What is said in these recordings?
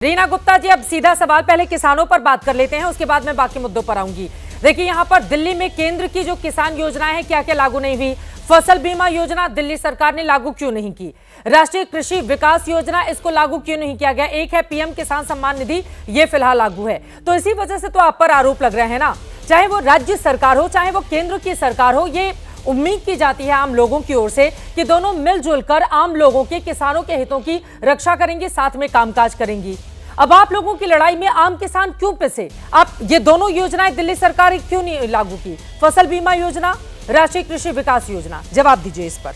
रीना गुप्ता जी, अब सीधा सवाल, पहले किसानों पर बात कर लेते हैं, उसके बाद मैं बाकी मुद्दों पर आऊंगी। देखिए, यहाँ पर दिल्ली में केंद्र की जो किसान योजनाएं हैं, क्या क्या लागू नहीं हुई? फसल बीमा योजना दिल्ली सरकार ने लागू क्यों नहीं की? राष्ट्रीय कृषि विकास योजना, इसको लागू क्यों नहीं किया गया? एक है पीएम किसान सम्मान निधि, ये फिलहाल लागू है। तो इसी वजह से तो आप पर आरोप लग रहे हैं ना, चाहे वो राज्य सरकार हो चाहे वो केंद्र की सरकार हो। ये उम्मीद की जाती है आम लोगों की ओर से कि दोनों मिलजुल कर आम लोगों के, किसानों के हितों की रक्षा करेंगी, साथ में कामकाज करेंगी। अब आप लोगों की लड़ाई में आम किसान क्यों पिसे? आप ये दोनों योजनाएं दिल्ली सरकार क्यों नहीं लागू की? फसल बीमा योजना, राष्ट्रीय कृषि विकास योजना, जवाब दीजिए इस पर।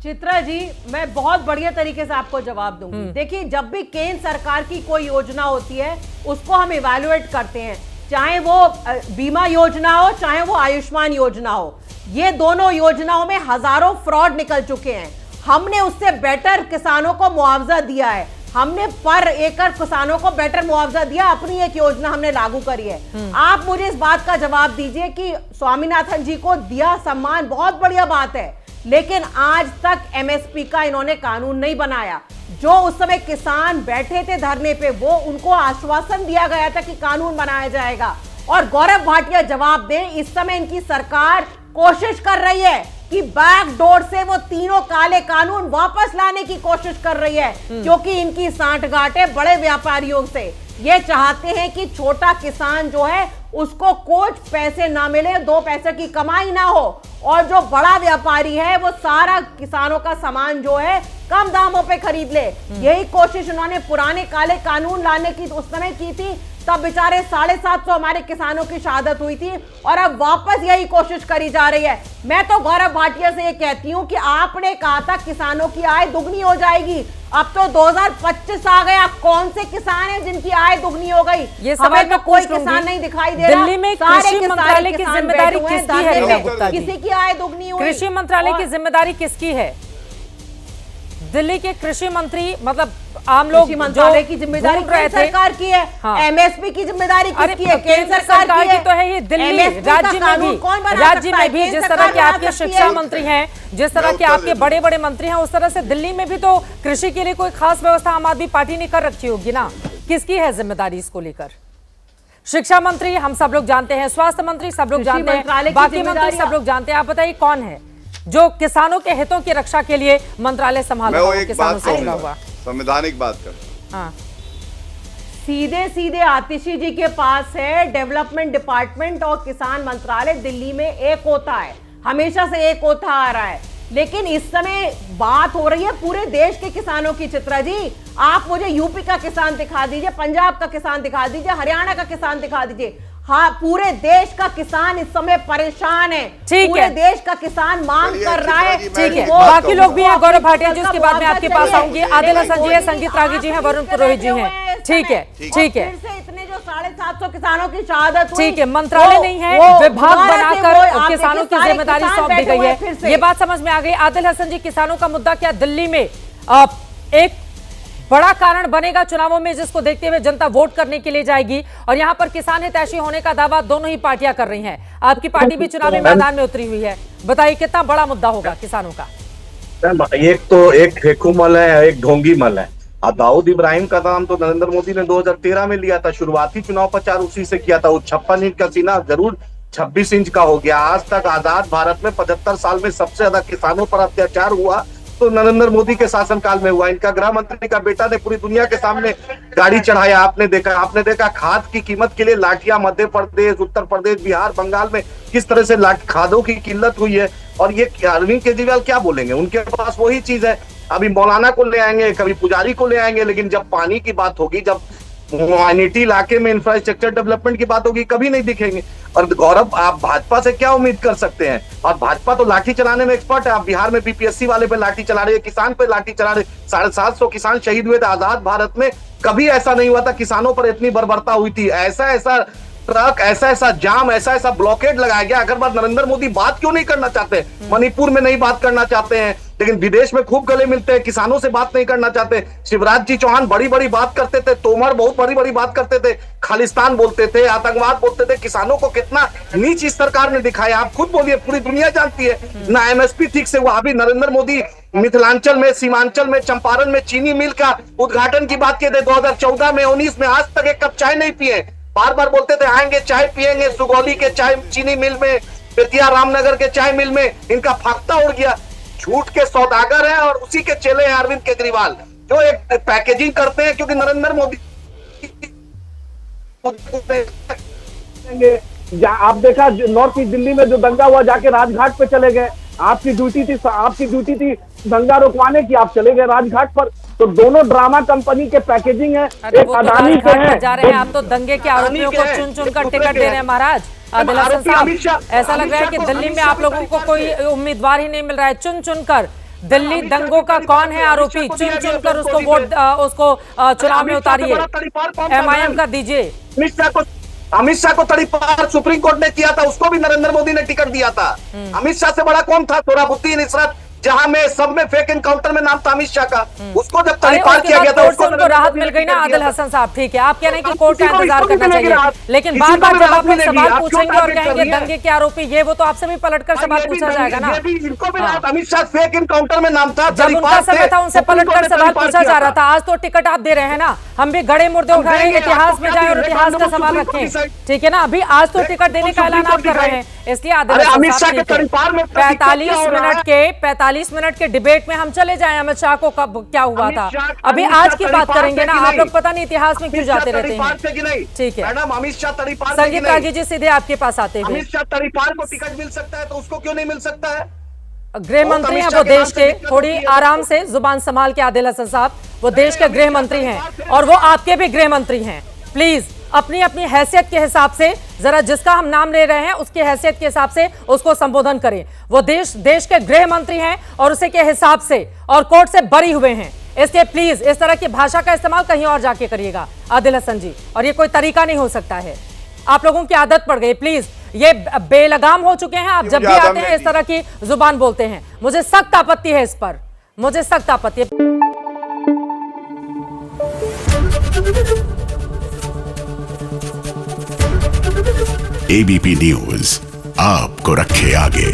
चित्रा जी, मैं बहुत बढ़िया तरीके से आपको जवाब दूंगी। देखिए, जब भी केंद्र सरकार की कोई योजना होती है उसको हम इवैल्यूएट करते हैं, चाहे वो बीमा योजना हो चाहे वो आयुष्मान योजना हो। ये दोनों योजनाओं में हजारों फ्रॉड निकल चुके हैं। हमने उससे बेटर किसानों को मुआवजा दिया है, हमने पर एकड़ किसानों को बेटर मुआवजा दिया। अपनी एक योजना हमने लागू करी है। आप मुझे इस बात का जवाब दीजिए कि स्वामीनाथन जी को दिया सम्मान, बहुत बढ़िया बात है, लेकिन आज तक एमएसपी का इन्होंने कानून नहीं बनाया। जो उस समय किसान बैठे थे धरने पे, वो उनको आश्वासन दिया गया था कि कानून बनाया जाएगा। और गौरव भाटिया जवाब दें, इस समय इनकी सरकार कोशिश कर रही है कि बैकडोर से वो तीनों काले कानून वापस लाने की कोशिश कर रही है, क्योंकि इनकी सांठगांठ है बड़े व्यापारियों से। ये चाहते हैं कि छोटा किसान जो है उसको कुछ पैसे ना मिले, 2 पैसे की कमाई ना हो, और जो बड़ा व्यापारी है वो सारा किसानों का सामान जो है कम दामों पे खरीद ले। यही कोशिश उन्होंने पुराने काले कानून लाने की उस समय की थी, तब बेचारे 750 हमारे किसानों की शहादत हुई थी, और अब वापस यही कोशिश करी जा रही है। मैं तो गौरव भाटिया से ये कहती हूँ कि आपने कहा था किसानों की आय दुगनी हो जाएगी, अब तो 2025 आ गया, कौन से किसान हैं जिनकी आय दुगनी हो गई? ये सवाल तो कोई किसान नहीं दिखाई दे रहा। दिल्ली में कृषि मंत्रालय की जिम्मेदारी किसकी है? किसी की आय दुगनी हुई? कृषि मंत्रालय की जिम्मेदारी किसकी है? दिल्ली के कृषि मंत्री, मतलब आम लोग, मंत्रालय की जिम्मेदारी केंद्र सरकार की है। हाँ। एमएसपी की जिम्मेदारी किसकी है? केंद्र सरकार की तो है। ये दिल्ली राज्य में भी जिस तरह के आपके शिक्षा मंत्री हैं, जिस तरह के आपके बड़े बड़े मंत्री हैं, उस तरह से दिल्ली में भी तो कृषि के लिए कोई खास व्यवस्था आम आदमी पार्टी ने कर रखी होगी ना। किसकी है जिम्मेदारी इसको लेकर? शिक्षा मंत्री हम सब लोग जानते हैं, स्वास्थ्य मंत्री सब लोग जानते हैं, बाकी मंत्री सब लोग जानते हैं। आप बताइए कौन है जो किसानों के हितों की रक्षा के लिए मंत्रालय संभाल रहा है? किसानों से जुड़ा हुआ संवैधानिक बात कर। हाँ, सीधे सीधे आतिशी जी के पास है डेवलपमेंट डिपार्टमेंट और किसान मंत्रालय। दिल्ली में एक होता है, हमेशा से एक होता आ रहा है, लेकिन इस समय बात हो रही है पूरे देश के किसानों की। चित्रा जी, आप मुझे यूपी का किसान दिखा दीजिए, पंजाब का किसान दिखा दीजिए, हरियाणा का किसान दिखा दीजिए। हाँ, पूरे देश का किसान इस समय परेशान है। पूरे देश का किसान मांग कर रहा है। ठीक है, बाकी लोग भी हैं, गौरव भाटिया जी, उसके बाद में आपके पास आऊंगी। आदिल हसन जी है, संगीत रागी जी हैं, वरुण पुरोहित जी हैं। ठीक है, ठीक है। इतने जो 750 किसानों की शहादत हुई, ठीक है, मंत्रालय नहीं है, विभाग बनाकर किसानों की जिम्मेदारी सौंप दी गई है, ये बात समझ में आ गई। आदिल हसन जी, किसानों का मुद्दा क्या दिल्ली में एक बड़ा कारण बनेगा चुनावों में, जिसको देखते हुए जनता वोट करने के लिए जाएगी, और यहां पर किसान हितैषी होने का दावा दोनों ही पार्टियां कर रही हैं। आपकी पार्टी भी चुनावी मैदान में उतरी हुई है, बताइए कितना बड़ा मुद्दा होगा किसानों का? एक तो एक फेकू मल है, एक ढोंगी मल है। दाऊद इब्राहिम का नाम तो नरेंद्र मोदी ने 2013 में लिया था, शुरुआती चुनाव प्रचार उसी से किया था। वो 56 इंच का सीना जरूर 26 इंच का हो गया। आज तक आजाद भारत में 75 साल में सबसे ज्यादा किसानों पर अत्याचार हुआ तो नरेंद्र मोदी के शासनकाल में हुआ। इनका गृह मंत्री का बेटा ने पूरी दुनिया के सामने गाड़ी चढ़ाया। आपने देखा खाद की कीमत के लिए लाठियां मध्य प्रदेश, उत्तर प्रदेश, बिहार, बंगाल में किस तरह से खादों की किल्लत हुई है। और ये अरविंद केजरीवाल क्या बोलेंगे? उनके पास वही चीज है, अभी मौलाना को ले आएंगे, कभी पुजारी को ले आएंगे, लेकिन जब पानी की बात होगी, जब माइनॉरिटी इलाके में इंफ्रास्ट्रक्चर डेवलपमेंट की बात होगी, कभी नहीं दिखेंगे। और गौरव, आप भाजपा से क्या उम्मीद कर सकते हैं? और भाजपा तो लाठी चलाने में एक्सपर्ट है। आप बिहार में बीपीएससी वाले पे लाठी चला रहे हैं, किसान पे लाठी चला रहे। 750 किसान शहीद हुए थे आजाद भारत में, कभी ऐसा नहीं हुआ था किसानों पर इतनी बर्बरता हुई थी। ऐसा ट्रक, ऐसा ऐसा जाम, ऐसा ऐसा ब्लॉकेड लगाया गया। अगर बात नरेंद्र मोदी बात क्यों नहीं करना चाहते? मणिपुर में नहीं बात करना चाहते हैं, लेकिन विदेश में खूब गले मिलते हैं, किसानों से बात नहीं करना चाहते। शिवराज जी चौहान बड़ी बड़ी बात करते थे, तोमर बहुत बड़ी बड़ी बात करते थे, खालिस्तान बोलते थे, आतंकवाद बोलते थे। किसानों को कितना नीच इस सरकार ने दिखाया, आप खुद बोलिए, पूरी दुनिया जानती है। ना एमएसपी ठीक से हुआ। अभी नरेंद्र मोदी मिथिलांचल में, सीमांचल में, चंपारण में चीनी मिल का उद्घाटन की बात किए थे 2014 में, 19 में, आज तक एक कप चाय नहीं पिए। बार बार बोलते थे आएंगे चाय पिएंगे, सुगौली के चाय चीनी मिल में, बेतिया रामनगर के चाय मिल में इनका फाख्ता उड़ गया। झूठ के सौदागर हैं और उसी के चेले हैं अरविंद केजरीवाल, जो एक पैकेजिंग करते हैं, क्योंकि नरेंद्र मोदी आप देखा नॉर्थ ईस्ट दिल्ली में जो दंगा हुआ, जाके राजघाट पे चले गए। आपकी ड्यूटी थी दंगा रुकवाने की, आप चले गए राजघाट पर। तो दोनों ड्रामा कंपनी के पैकेजिंग है, एक अदानी के हैं। जा रहे हैं आप तो दंगे के आरोपियों को चुन चुन कर टिकट दे रहे हैं महाराज। आदिल हसन साहब, ऐसा लग रहा है कि दिल्ली में आप लोगों को कोई उम्मीदवार ही नहीं मिल रहा है। चुन चुन कर दिल्ली दंगों का कौन है आरोपी, चुन चुन कर उसको वोट, उसको चुनाव में उतारिए, एमआईएम का दीजिए। अमित शाह को तड़ीपार सुप्रीम कोर्ट ने किया था, उसको भी नरेंद्र मोदी ने टिकट दिया था। अमित शाह से बड़ा कौन था? सोहराबुद्दीन इसरत, जहां में सब में फेक एनकाउंटर में नाम था अमित शाह का, उसको जब तड़ीपार किया गया था, उनको राहत मिल गई ना। आदिल हसन साहब, ठीक है, आप कह रहे हैं कि कोर्ट का इंतजार करना चाहिए, लेकिन बार बार जब आप लोग सवाल पूछेंगे और कहेंगे दंगे के आरोपी ये वो, तो आपसे भी पलटकर सवाल पूछा जाएगा ना। इनको भी अमित शाह फेक एनकाउंटर में नाम था, जब उनका समय था उनसे पलटकर सवाल पूछा जा रहा था। आज तो टिकट आप दे रहे हैं ना, हम भी गड़े मुर्दे उठाए, इतिहास में जाए और इतिहास का सवाल रखें, ठीक है ना। अभी आज तो टिकट देने का ऐलान आप कर रहे हैं, इसलिए आदिल हसन साहब 45 मिनट के डिबेट में हम चले जाएं अमित शाह को कब क्या हुआ था, अभी आज की बात करेंगे ना। आप लोग पता नहीं इतिहास में क्यों जाते रहते हैं, ठीक है। मैडम अमित शाह तड़ीपार संगीत कागी जी सीधे आपके पास आते हैं। अमित शाह तड़ीपार को टिकट मिल सकता है तो उसको क्यों नहीं मिल सकता है? गृह मंत्री हैं वो देश के, थोड़ी आराम से जुबान संभाल के आदिल हसन साहब, वो देश के गृह मंत्री हैं और वो आपके भी गृह मंत्री हैं। प्लीज अपनी अपनी हैसियत के हिसाब से जरा, जिसका हम नाम ले रहे हैं उसकी हैसियत के हिसाब से उसको संबोधन करें। वो देश के गृह मंत्री हैं और उसी के हिसाब से और कोर्ट से बरी हुए हैं, इसलिए प्लीज इस तरह की भाषा का इस्तेमाल कहीं और जाके करिएगा आदिल हसन जी, और ये कोई तरीका नहीं हो सकता है। आप लोगों की आदत पड़ गई, प्लीज ये बेलगाम हो चुके हैं। आप जब भी आते हैं इस तरह की जुबान बोलते हैं, मुझे सख्त आपत्ति है इस पर, मुझे सख्त आपत्ति है। एबीपी न्यूज आपको रखे आगे।